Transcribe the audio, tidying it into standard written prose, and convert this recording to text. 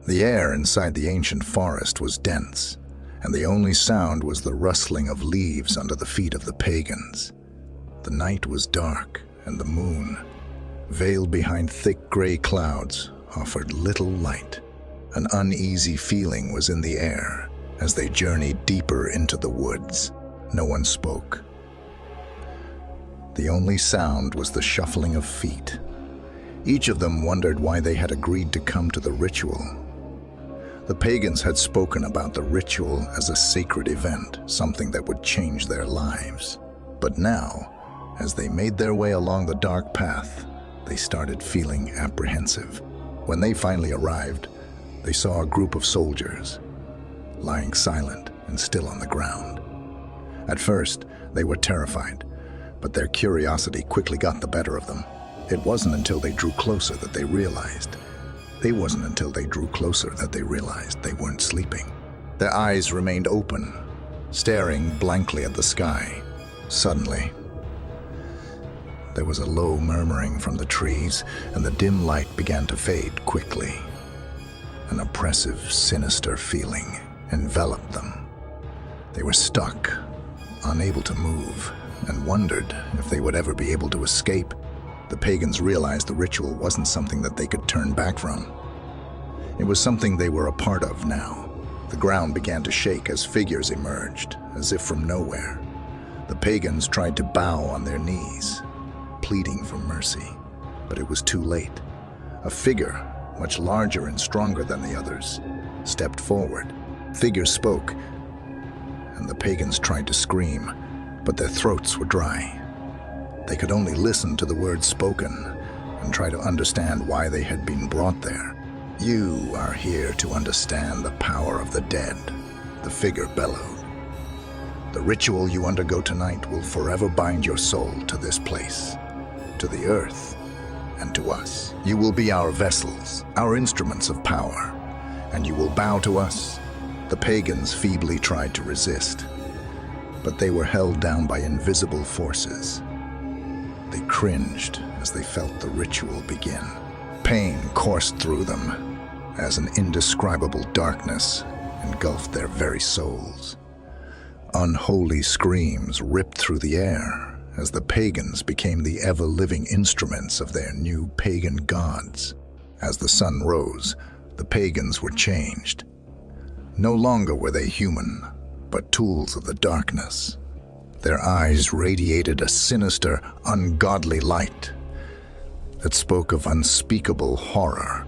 The air inside the ancient forest was dense, and the only sound was the rustling of leaves under the feet of the pagans. The night was dark, and the moon, veiled behind thick gray clouds, offered little light. An uneasy feeling was in the air as they journeyed deeper into the woods. No one spoke. The only sound was the shuffling of feet. Each of them wondered why they had agreed to come to the ritual. The pagans had spoken about the ritual as a sacred event, something that would change their lives. But now, as they made their way along the dark path, they started feeling apprehensive. When they finally arrived, they saw a group of soldiers, lying silent and still on the ground. At first, they were terrified, but their curiosity quickly got the better of them. It wasn't until they drew closer that they realized they weren't sleeping. Their eyes remained open, staring blankly at the sky. Suddenly, there was a low murmuring from the trees, and the dim light began to fade quickly. An oppressive, sinister feeling enveloped them. They were stuck, unable to move, and wondered if they would ever be able to escape. The pagans realized the ritual wasn't something that they could turn back from. It was something they were a part of now. The ground began to shake as figures emerged, as if from nowhere. The pagans tried to bow on their knees, pleading for mercy, but it was too late. A figure, much larger and stronger than the others, stepped forward. The figure spoke, and the pagans tried to scream, but their throats were dry. They could only listen to the words spoken and try to understand why they had been brought there. "You are here to understand the power of the dead," the figure bellowed. "The ritual you undergo tonight will forever bind your soul to this place, to the earth, and to us. You will be our vessels, our instruments of power, and you will bow to us." The pagans feebly tried to resist, but they were held down by invisible forces. They cringed as they felt the ritual begin. Pain coursed through them as an indescribable darkness engulfed their very souls. Unholy screams ripped through the air as the pagans became the ever-living instruments of their new pagan gods. As the sun rose, the pagans were changed. No longer were they human, but tools of the darkness. Their eyes radiated a sinister, ungodly light that spoke of unspeakable horror